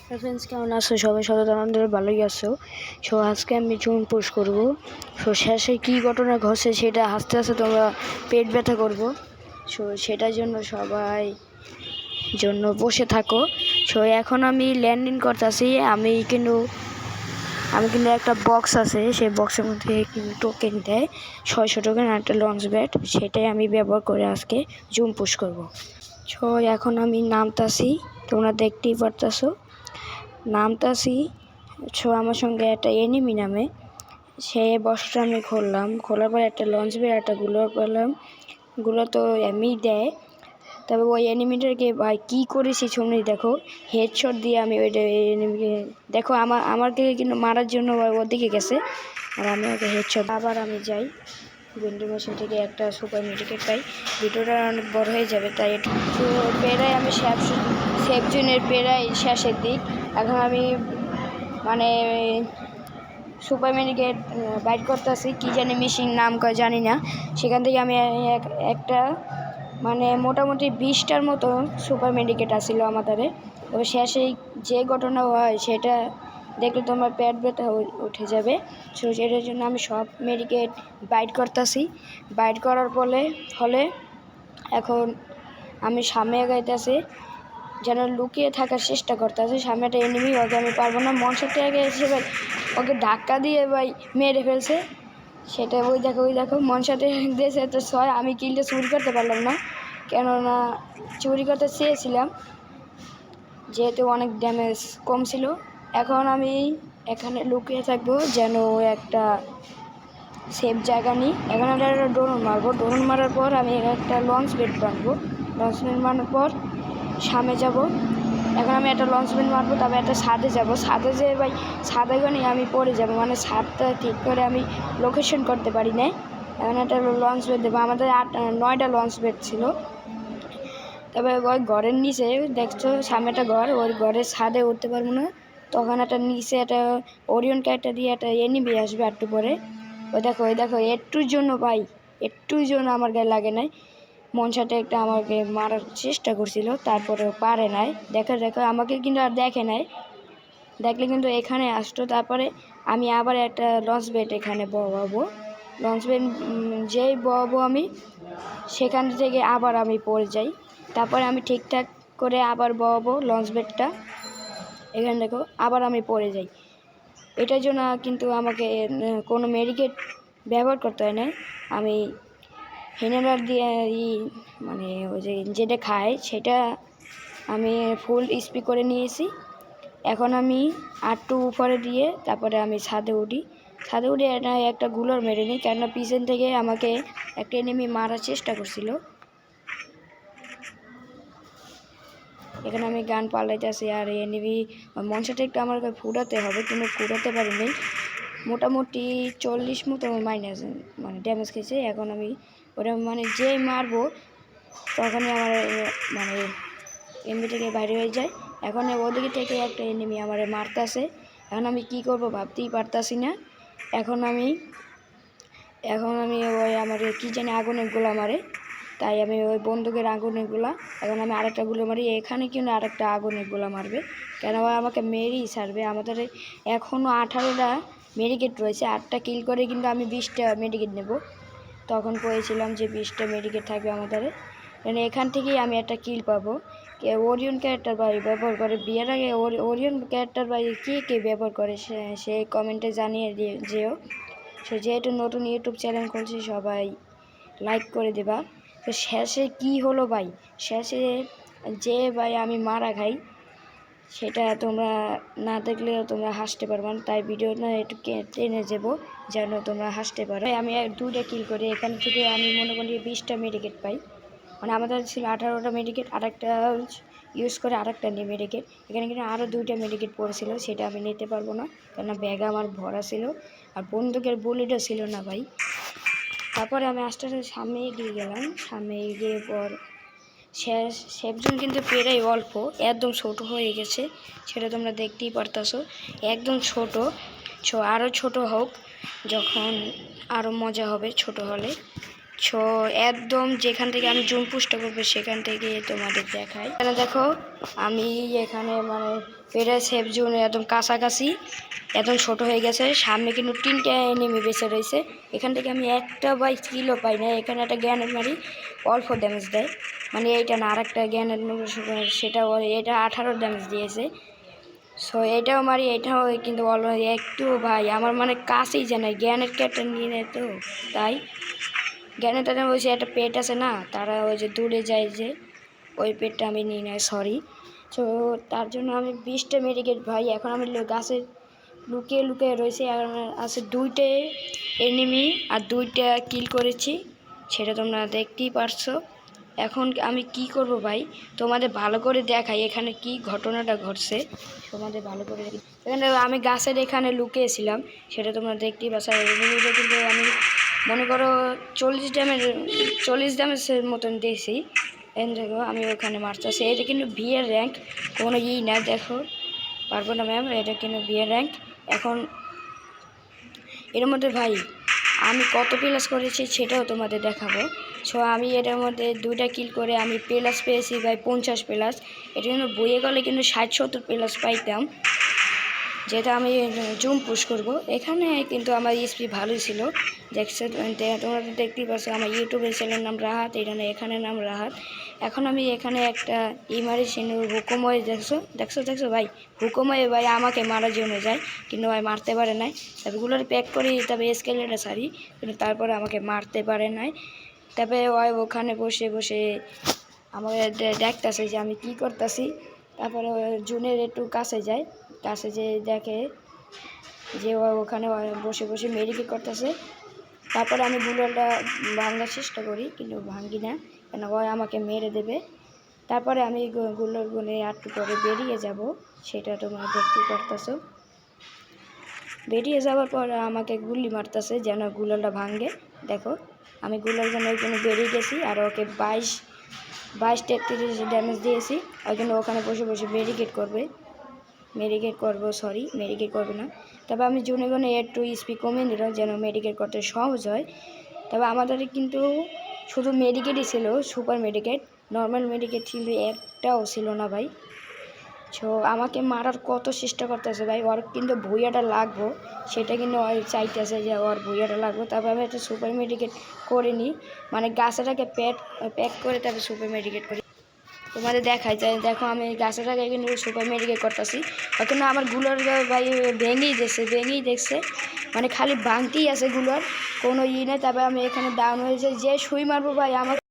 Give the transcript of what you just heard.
Friends, কেমন আছো সবাই? সদানন্দের ভালোই আছো। আজকে আমি চুন পুশ করবো। শেষে কী ঘটনা ঘটছে সেটা আস্তে আস্তে তোমরা পেট ব্যথা করবো। সেটার জন্য সবাই বসে থাকো। এখন আমি ল্যান্ডিং করতেছি। আমি কিন্তু একটা বক্স আছে, সেই বক্সের মধ্যে কিন্তু টোকেন দেয় 600 টোকেন আর একটা লঞ্চ ব্যাট। সেটাই আমি ব্যবহার করে আজকে জুম পুশ করবো। এখন আমি নামতাছি, তোমরা দেখতেই পারতাছো নামতাছি। আমার সঙ্গে একটা এনিমি নামে, সেই বক্সটা আমি খোলার পরে একটা লঞ্চ ব্যাট একটা গুলো পেলাম। গুলো তো এমনি দেয়, তবে ওই এনিমিটাকে ভাই কী করেছি শুনে দেখো। হেডশট দিয়ে আমি ওইটা এনিমিকে দেখো আমাকে কিন্তু মারার জন্য ওর দিকে গেছে, আর আমি ওকে হেডশট। আবার আমি যাই ভেন্ডিং মেশিন থেকে একটা সুপার মেডিকেট পাই। ভিডিওটা অনেক বড় হয়ে যাবে, তাই একটু প্রায় আমি সেফ জোনের প্রায় শেষের দিক। এখন আমি সুপার মেডিকেট বাইট করতেছি, কী জানি মেশিন নাম জানি না। সেখান থেকে আমি একটা মোটামুটি 20টার মতো সুপার মেডিকেট আসছিল আমাদের। তবে শেষে যে ঘটনা হয় সেটা দেখলে তোমার পেট ব্যথা উঠে যাবে। সেটার জন্য আমি সব মেডিকেট বাইট করতেছি। বাইট করার ফলে এখন আমি সামনে এগাইতেছি, যেন লুকিয়ে থাকার চেষ্টা করতেছি। সামনে একটা এনিমি, ওকে আমি পারবো না। মনসারটা আগে এসে ভাই ওকে ধাক্কা দিয়ে ভাই মেরে ফেলছে। সেটা ওই দেখো মনসাতে দিয়েছে তো 6। আমি কিলটা চুরি করতে পারলাম না, কেননা চুরি করতে চেয়েছিলাম যেহেতু অনেক ড্যামেজ কম ছিল। এখন আমি এখানে লুকিয়ে থাকবো, যেন একটা সেফ জায়গা নিই। এখন আমি একটা ড্রোন মারবো। ড্রোন মারার পর আমি একটা লঞ্চ বেড বানবো। লঞ্চ বেড মারার পর সামনে যাব। এখন আমি একটা লঞ্চ বেড মারবো, তবে একটা ছাদে যাব। ছাদে যেয়ে ভাই ছাদে গিয়ে আমি পড়ে যাবো, ছাদটা ঠিক করে আমি লোকেশন করতে পারি না। এখন একটা লঞ্চ বেড দেবো। আমাদের 9টা লঞ্চ বেড ছিল। তবে ওই ঘরের নিচে দেখছো সামনে একটা ঘর, ওই ঘরের ছাদে উঠতে পারবো না। তখন একটা নিচে একটা ওরিয়ন ক্যারেক্টার দিয়ে একটা এনিমি আসবে একটু পরে। ওই দেখো একটুর জন্য আমার গায়ে লাগে নাই। মনসাটা একটা আমাকে মারার চেষ্টা করছিল, তারপরেও পারে নাই। দেখো আমাকে কিন্তু আর দেখে নাই, দেখলে কিন্তু এখানে আসতো। তারপরে আমি আবার একটা লঞ্চ বেড এখানে বসাবো। লঞ্চ বেড যেই বসাবো আমি, সেখান থেকে আবার আমি পড়ে যাই। তারপরে আমি ঠিকঠাক করে আবার বসাবো লঞ্চ বেডটা। এখানে দেখো আবার আমি পড়ে যাই। এটার জন্য কিন্তু আমাকে কোনো মেডিকেট ব্যবহার করতে হয় না। আমি হেনেলার দিয়ে ওই যেটা খায় সেটা আমি ফুল স্পিড করে নিয়েছি। এখন আমি আরটু উপরে দিয়ে তারপরে আমি ছাদে উঠে একটা গুলোর মেরে নিই, কেননা পিছন থেকে আমাকে একটা এনিমি মারার চেষ্টা করছিল। এখানে আমি গান পাল্টাইতেছি, আর এনিমি মনসাটা একটু আমার ফুটাতে হবে, কিন্তু ফুটাতে পারিনি। মোটামুটি 40 মতো মাইনাস ড্যামেজ খেয়েছে। এখন আমি ওটা যেই মারবো তখনই আমার এমবি থেকে বাইরে হয়ে যায়। এখন ওদিকে থেকে একটা এনিমি আমার মারতেছে। এখন আমি কি করব ভাবতেই পারতাছি না। এখন আমি ওই আমার কী জানি আগুনের গোলা মারে, তাই আমি ওই বন্দুকের আগুনের গোলা। এখন আমি আরেকটা গুলো মারি। এখানে কিন্তু আরেকটা আগুনের গোলা মারবে, কেন আমাকে মেরেই ছাড়বে। আমাদের এখনও 18টা মেডিকেট রয়েছে। 8টা কিল করে কিন্তু আমি 20টা মেডিকেট নেব। তখন পেয়েছিলাম যে 20টা মেডিকেট থাকবে আমাদের। এখান থেকেই আমি একটা কিল পাবো। ওরিয়ন ক্যারেক্টার ব্যবহার করে। বিয়ের আগে ওরিয়ন ক্যারেক্টার কে ব্যবহার করে সে কমেন্টে জানিয়ে যেও। যেহেতু নতুন ইউটিউব চ্যানেল খুলছি, সবাই লাইক করে দেবা। তো শেষে কি হলো ভাই, শেষে যে আমি মারা খাই, সেটা তোমরা না দেখলেও তোমরা হাসতে পারবে না। তাই ভিডিওটা একটু টেনে যাবো যেন তোমরা হাসতে পারো। আমি 2টা কিল করি। এখান থেকে আমি মনে করি 20টা মেডিকেট পাই। আমাদের ছিল 18টা মেডিকেট, আরেকটা ইউজ করে আরেকটা নিয়ে মেডিকেট। এখানে কিন্তু আরও 2টা মেডিকেট পড়েছিল, সেটা আমি নিতে পারবো না, কেননা ব্যাগ আমার ভরা ছিল আর বন্দুকের বুলেটও ছিল না ভাই। তারপরে আমি আস্তে আস্তে সামনে এগিয়ে গেলাম। সামনে এগিয়ে পর সেফজন কিন্তু প্রায় অল্প, একদম ছোট হয়ে গেছে, সেটা তোমরা দেখতেই পারতাছো। একদম ছোট। আরও ছোট হোক, যখন আরও মজা হবে ছোট হলে। সো একদম যেখান থেকে আমি জুম পুশটা করবো সেখান থেকে তোমাদের দেখাই। এখানে দেখো আমি এখানে মানে পেরে সেফ জোন একদম কাছাকাছি, একদম ছোট হয়ে গেছে। সামনে কিন্তু 3টে এনিমি বেঁচে রয়েছে। এখান থেকে আমি একটা বাই কিলও পাই না। এখানে একটা গ্যানের মারি অল্প ড্যামেজ দেয়, মানে এইটা না, আর একটা গ্যানের সেটা এটা 18 ড্যামেজ দিয়েছে। সো এটাও মারি, এটাও কিন্তু একটু ভাই আমার মানে কাছেই জানাই জ্ঞানের ক্যাটটা নিয়ে নেয়, তো তাই জ্ঞানের তাদের ওই যে একটা পেট আছে না, তারা ওই যে দূরে যায় যে ওই পেটটা আমি নিয়ে নেয়, সরি। তো তার জন্য আমি 20টা মেডিকেট ভাই। এখন আমি গাছে লুকিয়ে লুকিয়ে রয়েছে, আর আছে 2টে এনিমি আর 2টা কিল করেছি, সেটা তোমরা দেখতেই পারছো। এখন আমি কি করব ভাই, তোমাদের ভালো করে দেখাই এখানে কি ঘটনাটা ঘটছে, তোমাদের ভালো করে দেখি। এখানে আমি গাছের এখানে লুকিয়েছিলাম, সেটা তোমরা দেখতেই পাচ্ছ। এনিমিটা কিন্তু আমি মনে করো 40 ড্যামেজের মতন দিয়েছি। দেখো আমি ওখানে মারতেছি, এটা কিন্তু বিয়ের র্যাঙ্ক, কোনো না, দেখো পারবো না ম্যাম, এটা কিন্তু বিয়ের র্যাঙ্ক। এখন এর মধ্যে ভাই আমি কত প্লাস করেছি সেটাও তোমাদের দেখাবো। সো আমি এটার মধ্যে 2টা কিল করে আমি প্লাস পেয়েছি ভাই 50 প্লাস। এটা কিন্তু বইয়ে গেলে কিন্তু 60-70 প্লাস পাইতাম, যেটা আমি জুম পুশ করব। এখানে কিন্তু আমার স্পি ভালোই ছিল, দেখছো তোমরা তো দেখতেই পাচ্ছ। আমার ইউটিউবের চ্যানেলের নাম রাহাত, এখানে নাম রাহাত। এখন আমি এখানে একটা ইমার্জেন্সি হুকুময় দেখছো দেখছো দেখছো ভাই, হুকুময় ভাই আমাকে মারার জন্য যায়, কিন্তু ভাই মারতে পারে নাই। তারপরগুলোর প্যাক করি, তবে স্কেলেটা সারি, কিন্তু তারপরে আমাকে মারতে পারে নাই। তারপরে ওই ওখানে বসে বসে আমাকে দেখতেছে যে আমি কি করতেছি। তারপরে জুনের একটু কাছে যায়, কাছে যে দেখে যে ওখানে বসে বসে মেডিকেট করতেছে। তারপরে আমি বুলেটটা ভাঙার চেষ্টা করি, কিন্তু ভাঙি না, কেন ওই আমাকে মেরে দেবে। তারপরে আমি গুলোর গুনে একটু পরে বেরিয়ে যাব, সেটা তোমরা দেখতে করতেছো। বেরিয়ে যাওয়ার পর আমাকে গুলি মারতেছে যেন গুলোটা ভাঙে। দেখো আমি গুলোর জন্য ওইখানে বেরিয়ে গেছি, আর ওকে 22-33 ড্যামেজ দিয়েছি। ওই জন্য ওখানে বসে বসে মেডিকেট করবে না। তবে আমি জুনে গুনে একটু স্পি কমিয়ে দিলাম যেন মেডিকেট করতে সহজ হয়। তবে আমাদের কিন্তু শুধু মেডিকেটই ছিল, সুপার মেডিকেট, নর্মাল মেডিকেট কিন্তু একটাও ছিল না ভাই। সো আমাকে মারার কত চেষ্টা করতেছে ভাই, ওর কিন্তু ভুইয়াটা লাগবো, সেটা কিন্তু ওই চাইতেছে যে ওর ভুইয়াটা লাগবে। তারপর আমি একটা সুপার মেডিকেট করে নিই, মানে গাছটাকে প্যাক করে তারপর সুপার মেডিকেট করি। তোমাদের দেখাই যায়, দেখো আমি গাছটাকে কিন্তু সুপার মেডিকেট করতেছি। কিন্তু আমার গুলোর ভাই ভেঙেই দেখছে, মানে খালি ভাঙতেই আছে গুলোর, কোনো নেই। তারপর আমি এখানে ডাউন হয়েছে, যে শুই মারবো ভাই আমাকে